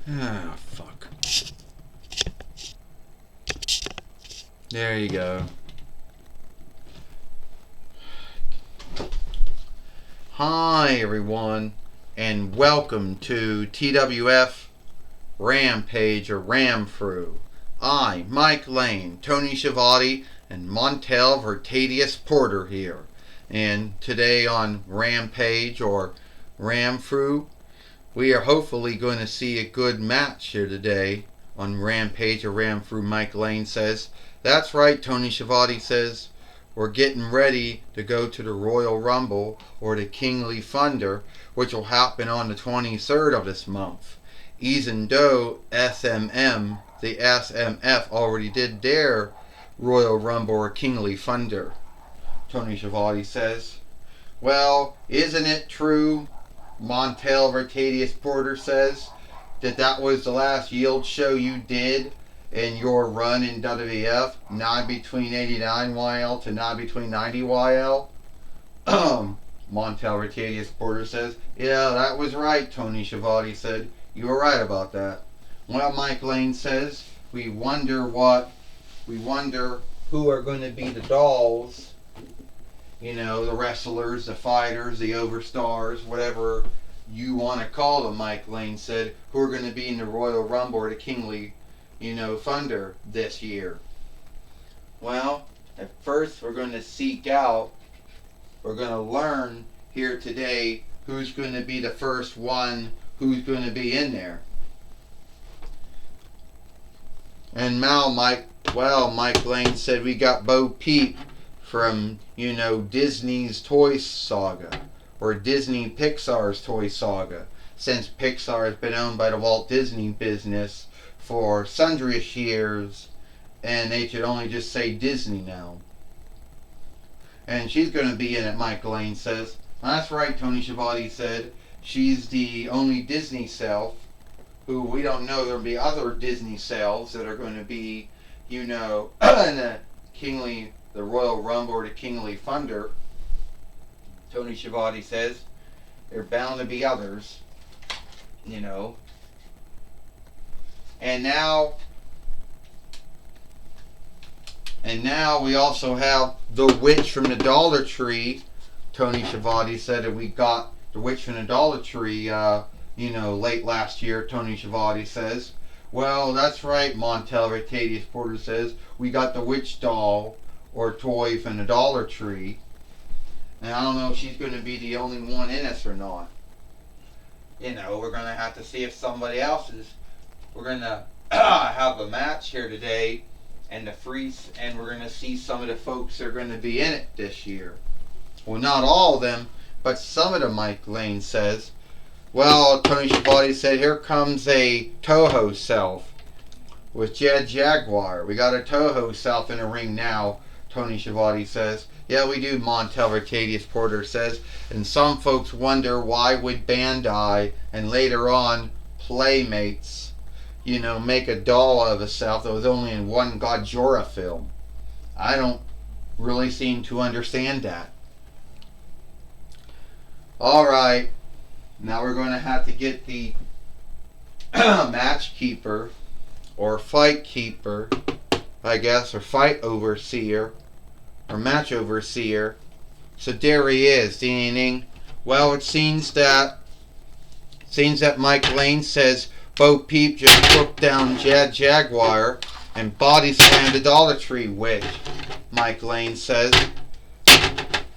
Ah, fuck. There you go. Hi, everyone, and welcome to TWF Rampage or Ramfru. I, Mike Lane, Tony Schiavone, and Montel Vertadius Porter here. And today on Rampage or Ramfru, we are hopefully going to see a good match here today on Rampage or Ramfru. Mike Lane says. That's right, Tony Schiavone says. We're getting ready to go to the Royal Rumble or the Kingly Thunder, which will happen on the 23rd of this month. Even though the SMF already did their Royal Rumble or Kingly Thunder. Tony Schiavone says. Well, isn't it true, Montel Vertadius Porter says, that was the last Yield show you did in your run in WWF, not between 89 YL to not between 90 YL? Montel Vertadius Porter says, yeah, that was right, Tony Schiavone said. You were right about that. Well, Mike Lane says, we wonder who are going to be the dolls, you know, the wrestlers, the fighters, the overstars, whatever you want to call them, Mike Lane said, who are going to be in the Royal Rumble or the Kingly, Thunder this year. Well, at first we're going to learn here today who's going to be the first one who's going to be in there. And now Mike Lane said we got Bo Peep from, Disney's Toy Saga or Disney Pixar's Toy Saga, since Pixar has been owned by the Walt Disney business for sundrous years, and they should only just say Disney now. And she's going to be in it, Mike Lane says. That's right, Tony Schiavone said. She's the only Disney self who we don't know. There'll be other Disney selves that are going to be, in the Royal Rumble or the Kingly Thunder. Tony Schiavone says there are bound to be others, And now we also have the witch from the Dollar Tree. Tony Schiavone said that we got the witch from the Dollar Tree, late last year, Tony Schiavone says. Well, that's right, Montel Vertadius Porter says. We got the witch doll or toy from the Dollar Tree. And I don't know if she's going to be the only one in this or not. We're going to have to see if somebody else is. We're going to have a match here today and we're going to see some of the folks that are going to be in it this year. Well, not all of them, but some of them, Mike Lane says. Well, Tony Schiavone said, here comes a Toho self with Jed Jaguar. We got a Toho self in the ring now, Tony Schiavone says. Yeah, we do, Montel Vertadius Porter says. And some folks wonder why would Bandai and later on Playmates, make a doll of itself that was only in one Godzilla film. I don't really seem to understand that. Alright, now we're going to have to get the match keeper or fight keeper, I guess, or fight overseer or match overseer. So there he is. Ding, ding. Well, it seems that Mike Lane says Bo Peep just took down Jed Jaguar and body slammed the Dollar Tree witch, Mike Lane says.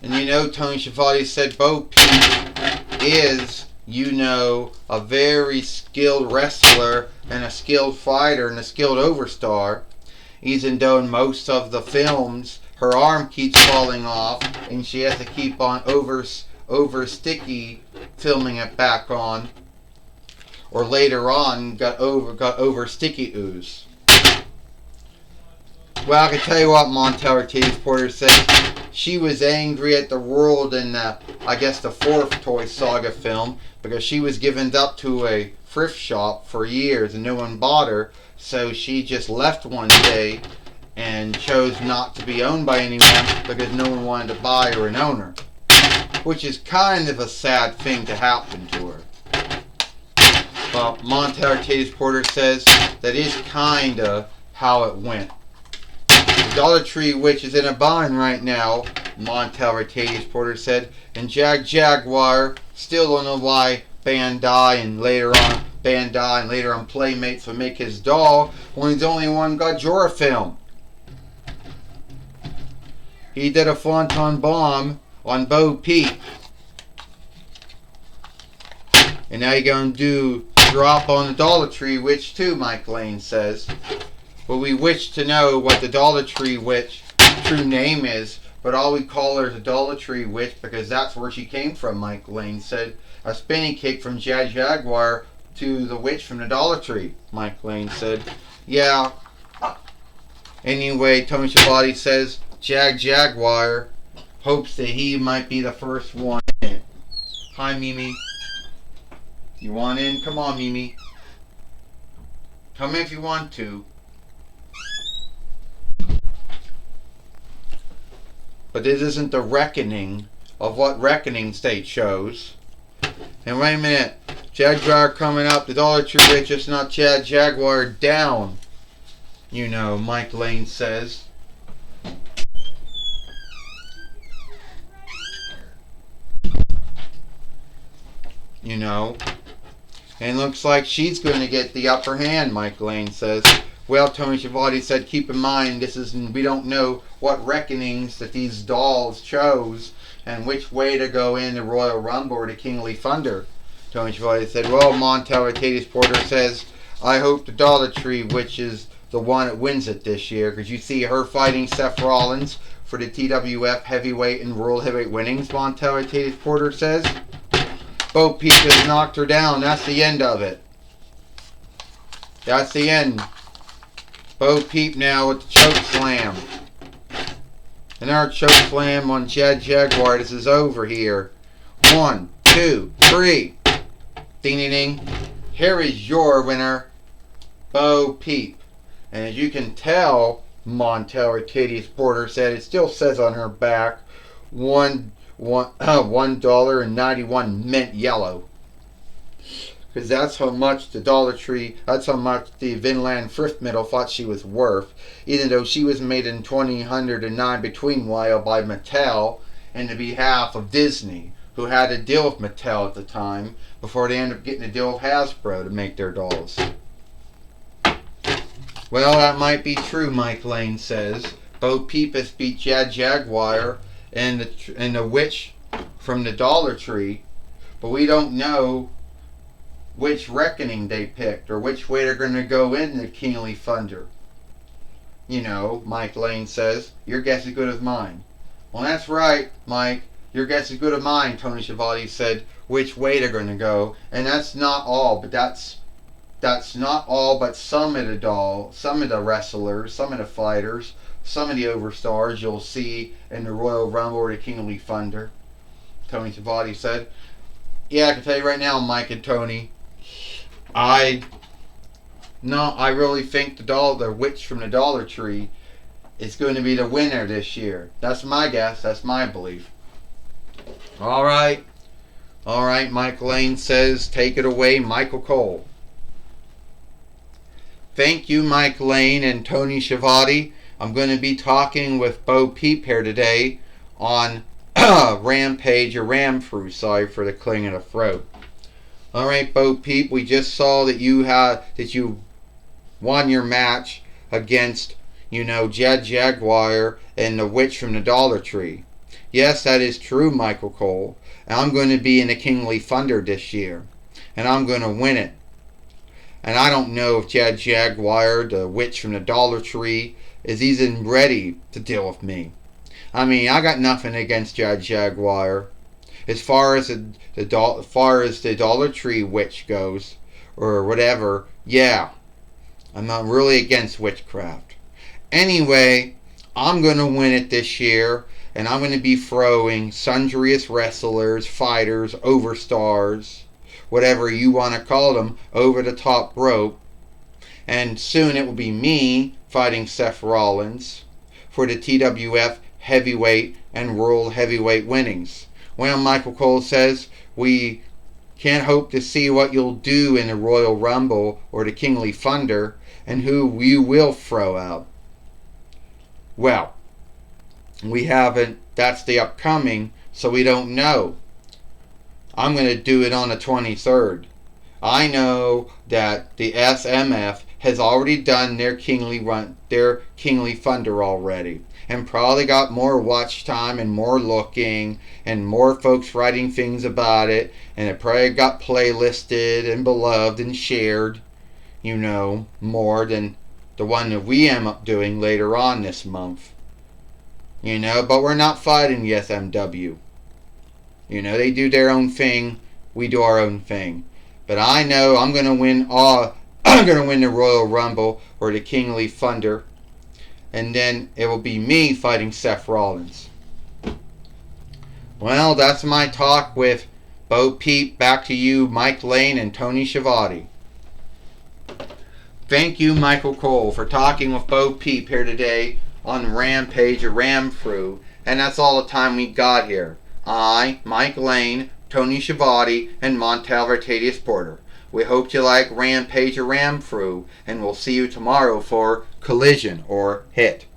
And Tony Schiavone said Bo Peep is, a very skilled wrestler and a skilled fighter and a skilled overstar. Even though in most of the films her arm keeps falling off and she has to keep on over sticky filming it back on. Or later on got over sticky ooze. Well, I can tell you what, Montel Vertadius Porter says. She was angry at the world in the fourth Toy Saga film because she was given up to a thrift shop for years and no one bought her, so she just left one day and chose not to be owned by anyone because no one wanted to buy her and own her. Which is kind of a sad thing to happen to her. Well, Montel Ortiz Porter says that is kinda how it went. The Dollar Tree Witch is in a bind right now, Montel Ortiz Porter said, and Jaguar still don't know why Bandai and later on Playmates would make his doll when he's only one Godzilla film. He did a Fonton bomb on Bo Peep. And now you're going to do drop on the Dollar Tree Witch too, Mike Lane says. But we wish to know what the Dollar Tree Witch true name is, but all we call her is the Dollar Tree Witch because that's where she came from, Mike Lane said. A spinning kick from Jaguar to the witch from the Dollar Tree, Mike Lane said. Yeah. Anyway, Tony Schiavone says Jaguar hopes that he might be the first one in. Hi, Mimi. You want in? Come on, Mimi. Come in if you want to. But this isn't the reckoning of what Reckoning State shows. And wait a minute. Jaguar coming up. The Dollar Tree Witch, it's not Jaguar down. You know, Mike Lane says. You know. And looks like she's going to get the upper hand, Mike Lane says. Well, Tony Schiavone said, keep in mind, we don't know what reckonings that these dolls chose and which way to go in the Royal Rumble or the Kingly Thunder. Tony Schiavone said, well, Montel Ortiz Porter says, I hope the Dollar Tree Witch is the one that wins it this year, because you see her fighting Seth Rollins for the TWF Heavyweight and World Heavyweight winnings, Montel Ortiz Porter says. Bo Peep has knocked her down. That's the end of it. That's the end. Bo Peep now with the choke slam. And our choke slam on Jaguar. This is over here. 1, 2, 3. Ding ding ding. Here is your winner, Bo Peep. And as you can tell, Montel Ortiz Porter said, it still says on her back, $1.91 mint yellow. Because that's how much the Dollar Tree, that's how much the Vinland Thrift Mill thought she was worth. Even though she was made in 2009 between while by Mattel and the behalf of Disney, who had a deal with Mattel at the time before they ended up getting a deal with Hasbro to make their dolls. Well, that might be true, Mike Lane says. Bo Peep has beat Jaguar and the witch from the Dollar Tree, but we don't know which reckoning they picked or which way they're going to go in the Kingly Thunder. You know, Mike Lane says, your guess is good as mine. Well, that's right, Mike. Your guess is good as mine, Tony Schiavone said, which way they're going to go. And that's not all, but that's not all but some of the wrestlers, some of the fighters, some of the overstars you'll see in the Royal Rumble or the Kingly Thunder. Tony Schiavone said, yeah, I can tell you right now, Mike and Tony, I really think the witch from the Dollar Tree is going to be the winner this year. That's my guess. That's my belief. All right, Mike Lane says, take it away, Michael Cole. Thank you, Mike Lane and Tony Schiavone. I'm going to be talking with Bo Peep here today on Rampage or Ramfru. Sorry for the clearing of the throat. All right, Bo Peep, we just saw that you won your match against, Jaguar and the witch from the Dollar Tree. Yes, that is true, Michael Cole. And I'm going to be in the Kingly Thunder this year, and I'm going to win it. And I don't know if Jaguar, the witch from the Dollar Tree, is even ready to deal with me. I mean, I got nothing against Jaguar. As far as the Dollar Tree witch goes, or whatever, yeah, I'm not really against witchcraft. Anyway, I'm going to win it this year, and I'm going to be throwing sundriest wrestlers, fighters, overstars, whatever you want to call them, over the top rope. And soon it will be me fighting Seth Rollins for the TWF Heavyweight and World Heavyweight winnings. Well, Michael Cole says, we Can't hope to see what you'll do in the Royal Rumble or the Kingly Thunder, and who you will throw out. Well, we haven't, that's the upcoming, so we don't know. I'm going to do it on the 23rd. I know that the SMF has already done their Kingly Thunder already, and probably got more watch time and more looking and more folks writing things about it, and it probably got playlisted and beloved and shared, more than the one that we end up doing later on this month. But we're not fighting the SMW. They do their own thing, we do our own thing. But I know I'm going to win I'm going to win the Royal Rumble or the Kingly Thunder, and then it will be me fighting Seth Rollins. Well, that's my talk with Bo Peep. Back to you, Mike Lane and Tony Schiavone. Thank you, Michael Cole, for talking with Bo Peep here today on Rampage or Ram Through. And that's all the time we got here. I, Mike Lane, Tony Schiavone, and Montel Vertadius Porter. We hope you like Rampage or Ram Through, and we'll see you tomorrow for Collision or Hit.